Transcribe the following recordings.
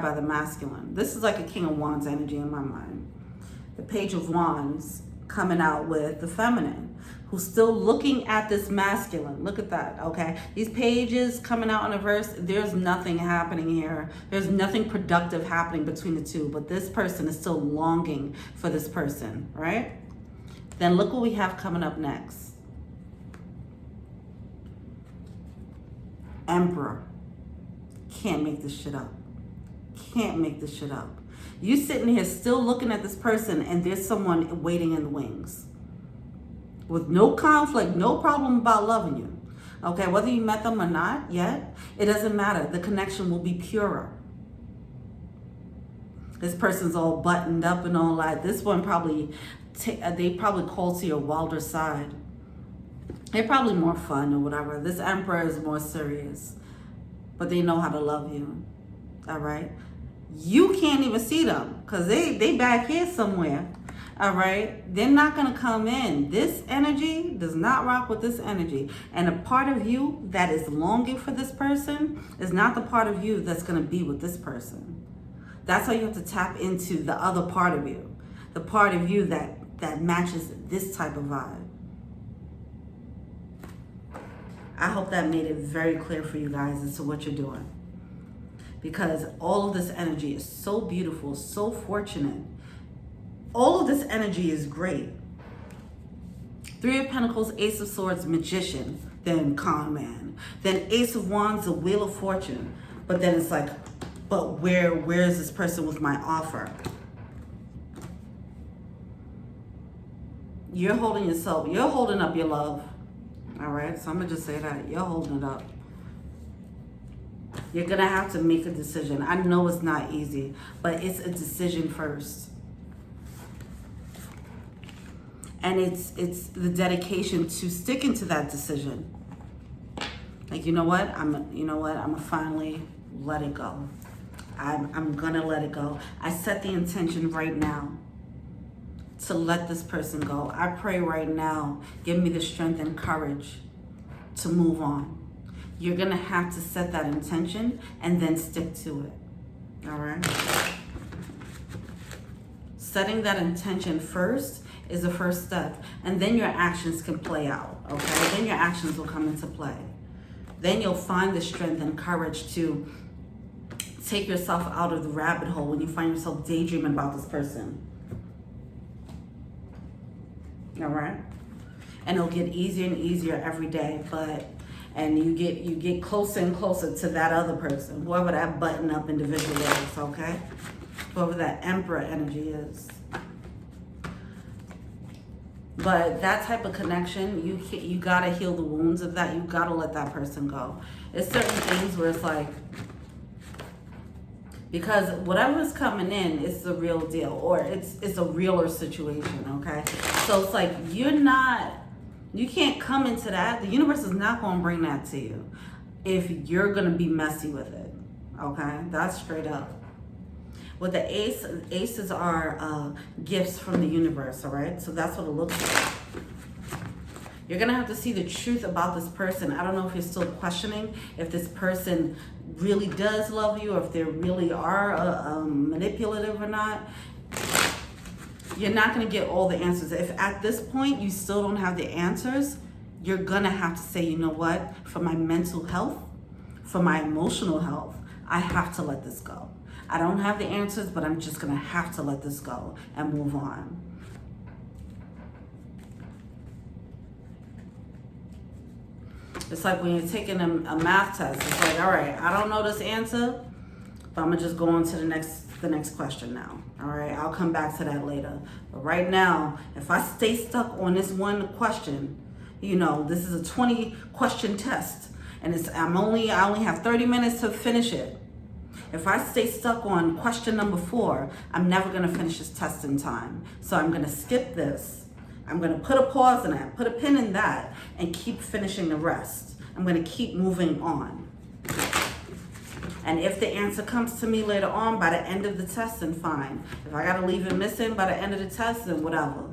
by the masculine. This is like a King of Wands energy in my mind. The Page of Wands coming out with the feminine, who's still looking at this masculine. Look at that, okay? These pages coming out in a verse, there's nothing happening here. There's nothing productive happening between the two, but this person is still longing for this person, right? Then look what we have coming up next. Emperor. Can't make this shit up. Can't make this shit up. You sitting here still looking at this person and there's someone waiting in the wings. With no conflict, no problem about loving you. Okay, whether you met them or not yet, it doesn't matter. The connection will be purer. This person's all buttoned up and all that. This one probably, they probably call to your wilder side. They're probably more fun or whatever. This Emperor is more serious. But they know how to love you. All right? You can't even see them because they back here somewhere. All right? They're not going to come in. This energy does not rock with this energy. And a part of you that is longing for this person is not the part of you that's going to be with this person. That's why you have to tap into the other part of you. The part of you that matches this type of vibe. I hope that made it very clear for you guys as to what you're doing. Because all of this energy is so beautiful, so fortunate. All of this energy is great. Three of Pentacles, Ace of Swords, Magician, then Con Man. Then Ace of Wands, the Wheel of Fortune. But then it's like, but where is this person with my offer? You're holding yourself, you're holding up your love. All right, so I'm gonna just say that you're holding it up. You're gonna have to make a decision. I know it's not easy, but it's a decision first. And it's the dedication to sticking to that decision. Like, you know what? I'm gonna finally let it go. I'm gonna let it go. I set the intention right now to let this person go. I pray right now, give me the strength and courage to move on. You're gonna have to set that intention and then stick to it, all right? Setting that intention first is the first step, and then your actions can play out, okay? Then your actions will come into play. Then you'll find the strength and courage to take yourself out of the rabbit hole when you find yourself daydreaming about this person. All right, and it'll get easier and easier every day, and you get closer and closer to that other person, whoever that button up individual is, okay? Whoever that Emperor energy is. But that type of connection, you gotta heal the wounds of that. You gotta let that person go. It's certain things where it's like, because whatever's coming in is the real deal, or it's a realer situation, okay? So it's like you can't come into that. The universe is not gonna bring that to you if you're gonna be messy with it, okay? That's straight up. With the aces are gifts from the universe, all right? So that's what it looks like. You're gonna have to see the truth about this person. I don't know if you're still questioning if this person really does love you or if they really are manipulative or not. You're not gonna get all the answers. If at this point you still don't have the answers, you're gonna have to say, you know what? For my mental health, for my emotional health, I have to let this go. I don't have the answers, but I'm just gonna have to let this go and move on. It's like when you're taking a math test. It's like, all right, I don't know this answer, but I'm gonna just go on to the next question now. All right, I'll come back to that later. But right now, if I stay stuck on this one question, you know, this is a 20 question test, and I only have 30 minutes to finish it. If I stay stuck on question number 4, I'm never gonna finish this test in time. So I'm gonna skip this. I'm gonna put a pause in that, put a pin in that, and keep finishing the rest. I'm gonna keep moving on. And if the answer comes to me later on by the end of the test, then fine. If I gotta leave it missing by the end of the test, then whatever.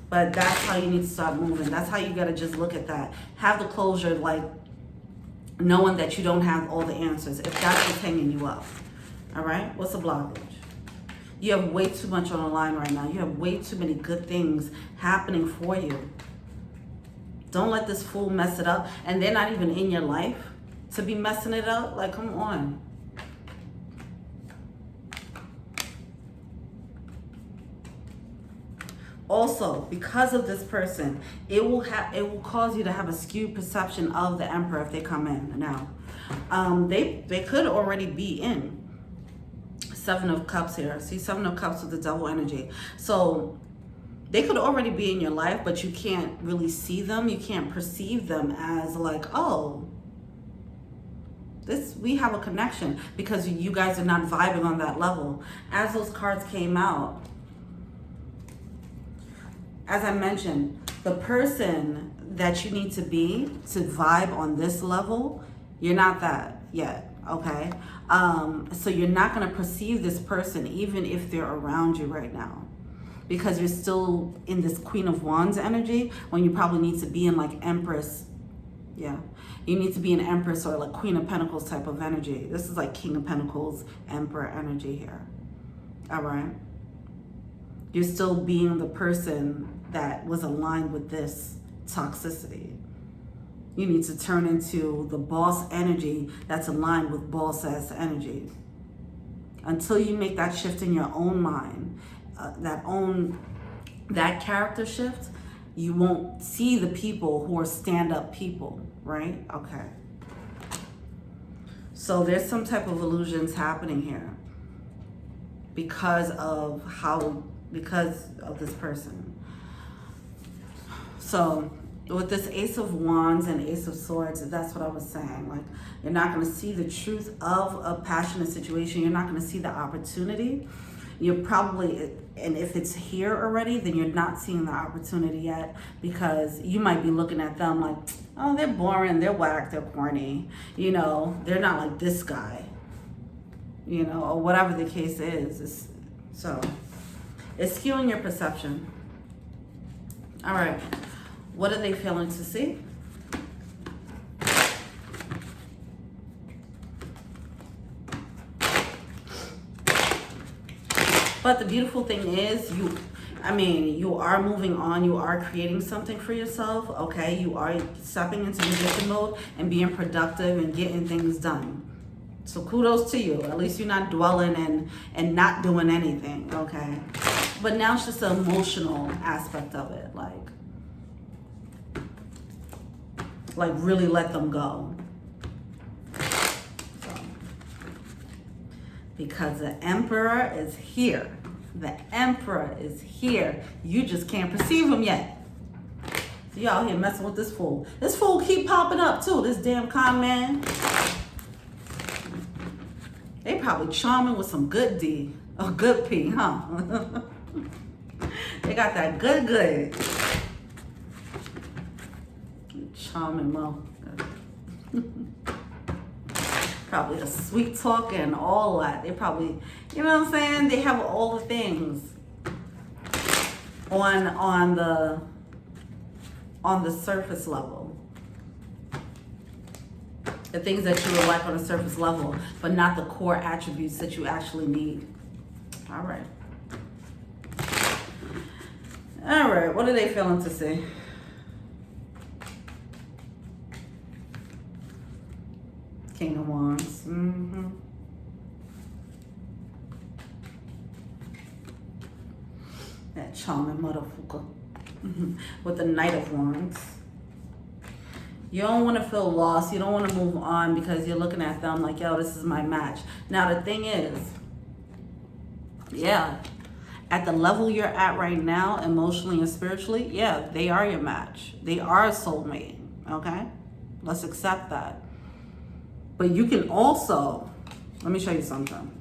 But that's how you need to start moving. That's how you gotta just look at that. Have the closure, like knowing that you don't have all the answers, if that's what's hanging you up. All right? What's the blockage? You have way too much on the line right now. You have way too many good things happening for you. Don't let this fool mess it up. And they're not even in your life to be messing it up. Like, come on. Also, because of this person, it will cause you to have a skewed perception of the Emperor if they come in now. They could already be in. Seven of Cups here. See, Seven of Cups with the Devil energy. So they could already be in your life, but you can't really see them. You can't perceive them as like, oh, we have a connection, because you guys are not vibing on that level. As those cards came out, as I mentioned, the person that you need to be to vibe on this level, you're not that yet, okay? So you're not going to perceive this person even if they're around you right now, because you're still in this Queen of Wands energy when you probably need to be in like Empress. Yeah, you need to be an Empress or like Queen of Pentacles type of energy. This is like King of Pentacles, Emperor energy here. All right. You're still being the person that was aligned with this toxicity. You need to turn into the boss energy that's aligned with boss ass energy. Until you make that shift in your own mind, that character shift, you won't see the people who are stand-up people, right? Okay. So there's some type of illusions happening here because of this person. So with this Ace of Wands and Ace of Swords, that's what I was saying. Like, you're not going to see the truth of a passionate situation. You're not going to see the opportunity. You're probably, and if it's here already, then you're not seeing the opportunity yet, because you might be looking at them like, oh, they're boring, they're whack, they're corny. You know, they're not like this guy. You know, or whatever the case is. So it's skewing your perception. All right. What are they failing to see? But the beautiful thing is, you are moving on. You are creating something for yourself, okay? You are stepping into magician mode and being productive and getting things done. So kudos to you. At least you're not dwelling and not doing anything, okay? But now it's just the emotional aspect of it, like really let them go. So, because the Emperor is here. The Emperor is here. You just can't perceive him yet. So you out here messing with this fool. This fool keep popping up too, this damn con man. They probably charming with some good D. Or good P, huh? They got that good. Charming Mo. Probably a sweet talk and all that. They probably, you know what I'm saying? They have all the things on the surface level. The things that you would like on a surface level, but not the core attributes that you actually need. All right. All right, what are they feeling to see? King of Wands. That charming motherfucker. With the Knight of Wands. You don't want to feel lost. You don't want to move on because you're looking at them like, yo, this is my match. Now, the thing is, yeah, at the level you're at right now, emotionally and spiritually, yeah, they are your match. They are a soulmate, okay? Let's accept that. But you can also, let me show you something.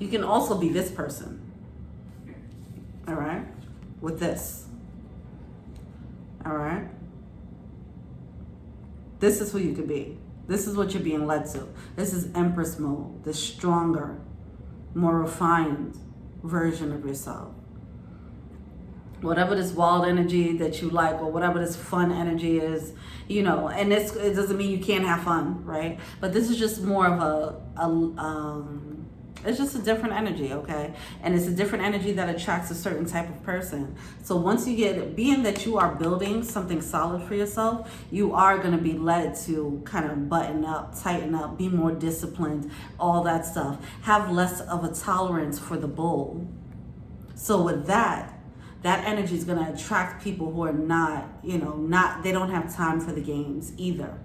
You can also be this person, all right, with this, all right? This is who you could be. This is what you're being led to. This is Empress mode, the stronger, more refined version of yourself. Whatever this wild energy that you like, or whatever this fun energy is, you know, and it doesn't mean you can't have fun, right? But this is just more of it's just a different energy, okay? And it's a different energy that attracts a certain type of person. So once you get, being that you are building something solid for yourself, you are going to be led to kind of button up, tighten up, be more disciplined, all that stuff. Have less of a tolerance for the bull. So with that energy is going to attract people who are not, you know, they don't have time for the games either.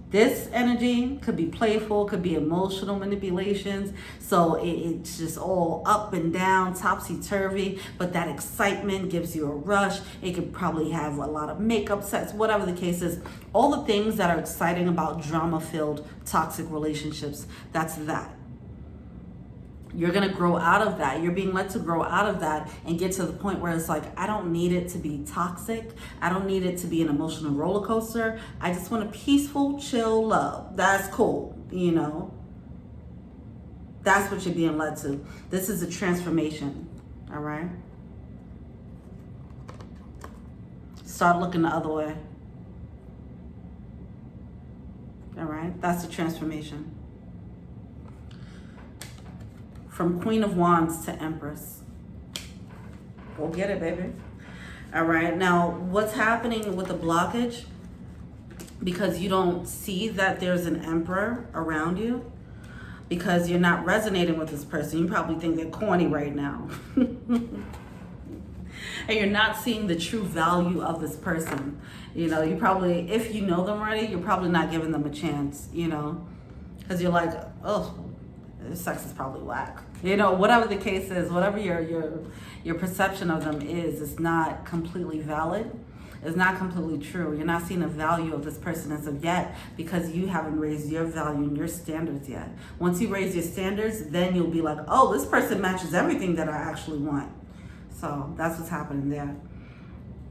This energy could be playful, could be emotional manipulations. So it's just all up and down, topsy-turvy, but that excitement gives you a rush. It could probably have a lot of makeup sets, whatever the case is. All the things that are exciting about drama-filled toxic relationships, that's that. You're going to grow out of that. You're being led to grow out of that and get to the point where it's like, I don't need it to be toxic. I don't need it to be an emotional roller coaster. I just want a peaceful, chill love. That's cool, you know. That's what you're being led to. This is a transformation, all right? Start looking the other way. All right? That's a transformation. From Queen of Wands to Empress. Go get it, baby. All right. Now, what's happening with the blockage? Because you don't see that there's an Emperor around you. Because you're not resonating with this person. You probably think they're corny right now. And you're not seeing the true value of this person. You know, you probably, if you know them already, you're probably not giving them a chance, you know. Because you're like, oh, sex is probably whack. You know, whatever the case is, whatever your perception of them is, it's not completely valid. It's not completely true. You're not seeing the value of this person as of yet because you haven't raised your value and your standards yet. Once you raise your standards, then you'll be like, oh, this person matches everything that I actually want. So that's what's happening there.